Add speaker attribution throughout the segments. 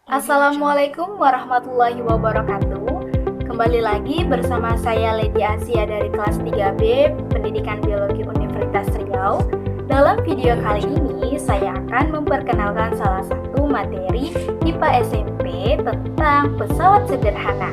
Speaker 1: Assalamualaikum warahmatullahi wabarakatuh. Kembali lagi bersama saya Lady Asia dari kelas 3B Pendidikan Biologi Universitas Riau. Dalam video kali ini saya akan memperkenalkan salah satu materi IPA SMP tentang pesawat sederhana.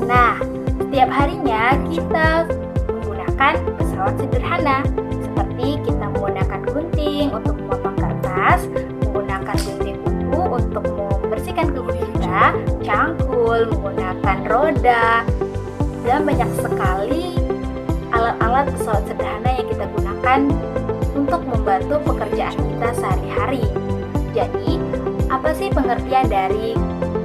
Speaker 1: Nah, setiap harinya kita menggunakan pesawat sederhana, seperti kita menggunakan gunting untuk memotong kertas, menggunakan gunting buku untuk membersihkan kuku kita, cangkul, menggunakan roda, dan banyak sekali alat-alat pesawat sederhana yang kita gunakan untuk membantu pekerjaan kita sehari-hari. Jadi, apa sih pengertian dari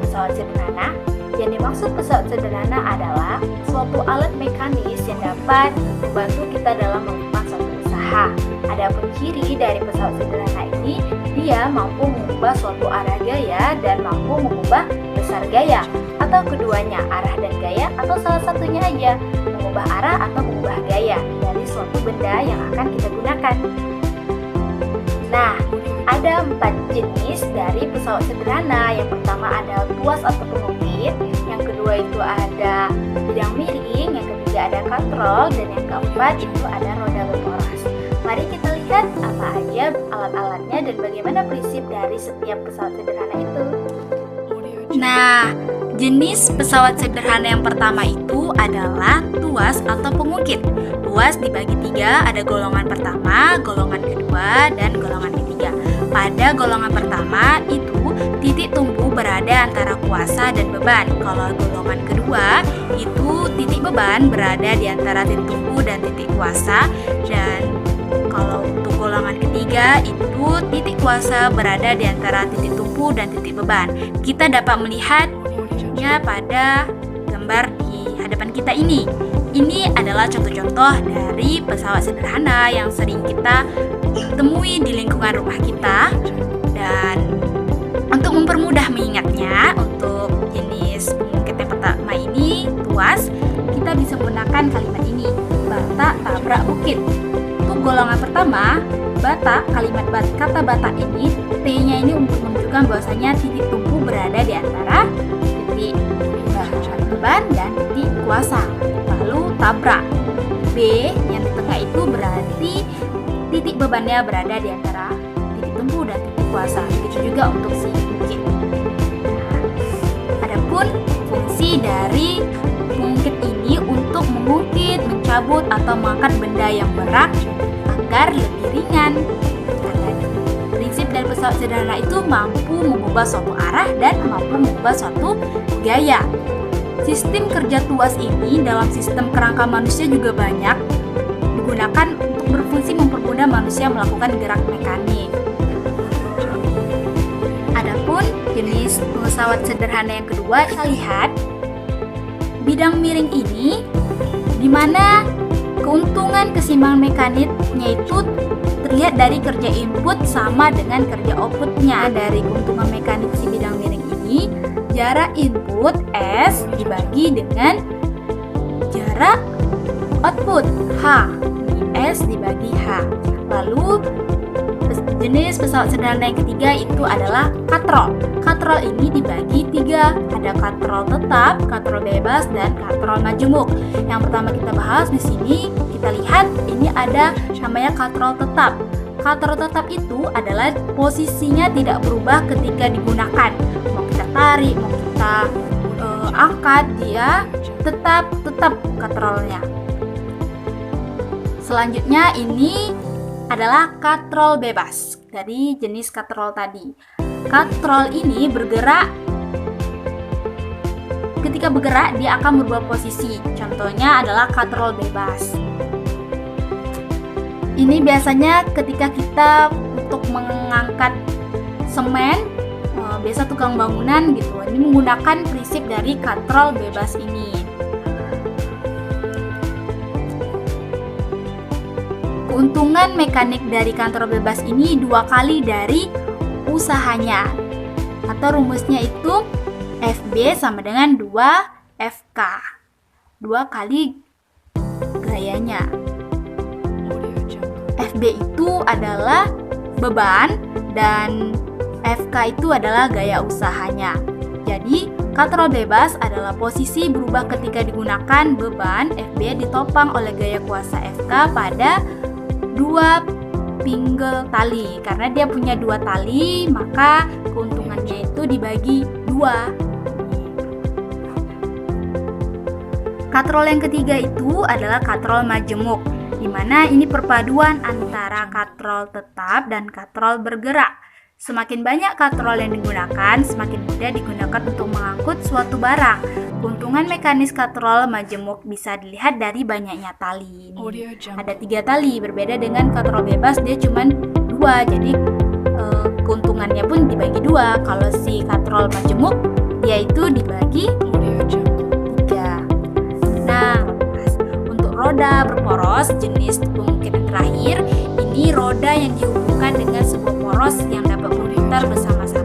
Speaker 1: pesawat sederhana? Yang dimaksud pesawat sederhana adalah suatu alat mekanis yang dapat membantu kita dalam melakukan suatu usaha. Adapun ciri dari pesawat sederhana ini, dia mampu mengubah suatu arah gaya dan mampu mengubah besar gaya, atau keduanya, arah dan gaya, atau salah satunya aja, mengubah arah atau mengubah gaya dari suatu benda yang akan kita gunakan. Nah, ada 4 jenis dari pesawat sederhana. Yang pertama ada tuas atau pengukit, yang kedua itu ada bidang miring, yang ketiga ada katrol, dan yang keempat itu ada roda berporos. Mari kita lihat apa aja alat-alatnya dan bagaimana prinsip dari setiap pesawat sederhana itu. Nah, jenis pesawat sederhana yang pertama itu adalah tuas atau pengukit. Tuas dibagi 3, ada golongan pertama, golongan kedua, dan golongan ketiga. Pada golongan pertama itu titik tumpu berada antara kuasa dan beban. Kalau golongan kedua itu titik beban berada di antara titik tumpu dan titik kuasa. Dan kalau untuk golongan ketiga itu titik kuasa berada di antara titik tumpu dan titik beban. Kita dapat melihatnya pada gambar di hadapan kita ini. Ini adalah contoh-contoh dari pesawat sederhana yang sering kita temui di lingkungan rumah kita. Dan untuk mempermudah mengingatnya, untuk jenis pengukit yang pertama ini, tuas, kita bisa menggunakan kalimat ini, bata tabrak bukit. Untuk golongan pertama, bata, kata bata ini, T-nya ini untuk menunjukkan bahwasanya titik tumpu berada di antara titik beban dan titik kuasa. Lalu tabrak, B yang di tengah itu berarti titik bebannya berada di antara titik tumpu dan titik kuasa. Begitu juga untuk si pengukit. Adapun fungsi dari pengukit ini untuk mengungkit, mencabut atau mengangkat benda yang berat agar lebih ringan. Prinsip dari pesawat sederhana itu mampu mengubah suatu arah dan mampu mengubah suatu gaya. Sistem kerja tuas ini dalam sistem kerangka manusia juga banyak digunakan untuk berfungsi mempermudah manusia melakukan gerak mekanik. Adapun jenis pesawat sederhana yang kedua, kita lihat bidang miring ini, di mana keuntungan keseimbangan mekaniknya itu terlihat dari kerja input sama dengan kerja outputnya. Dari keuntungan mekanik si bidang miring ini, jarak input S dibagi dengan jarak output H, S dibagi H. Lalu jenis pesawat sederhana yang ketiga itu adalah katrol. Katrol ini dibagi 3, ada katrol tetap, katrol bebas, dan katrol majemuk. Yang pertama kita bahas di sini, kita lihat ini ada namanya katrol tetap. Katrol tetap itu adalah posisinya tidak berubah ketika digunakan. Mau kita tarik, mau kita angkat, dia tetap katrolnya. Selanjutnya ini adalah katrol bebas dari jenis katrol tadi. Katrol ini bergerak, ketika bergerak dia akan berubah posisi. Contohnya adalah katrol bebas. Ini biasanya ketika kita untuk mengangkat semen, biasa tukang bangunan gitu, ini menggunakan prinsip dari katrol bebas ini. Keuntungan mekanik dari katrol bebas ini 2 kali dari usahanya, atau rumusnya itu FB sama dengan 2FK, 2 kali gayanya. FB itu adalah beban dan FK itu adalah gaya usahanya. Jadi, katrol bebas adalah posisi berubah ketika digunakan beban FB ditopang oleh gaya kuasa FK pada dua pinggul tali. Karena dia punya dua tali, maka keuntungannya itu dibagi dua. Katrol yang ketiga itu adalah katrol majemuk, di mana ini perpaduan antara katrol tetap dan katrol bergerak. Semakin banyak katrol yang digunakan, semakin mudah digunakan untuk mengangkut suatu barang. Keuntungan mekanis katrol majemuk bisa dilihat dari banyaknya tali. Ada 3 tali, berbeda dengan katrol bebas dia cuma 2, jadi keuntungannya pun dibagi 2. Kalau si katrol majemuk dia itu dibagi 3. Nah, untuk roda berporos jenis kemungkinan terakhir, ini roda yang dihubungkan dengan sebuah poros yang dapat berputar bersama-sama.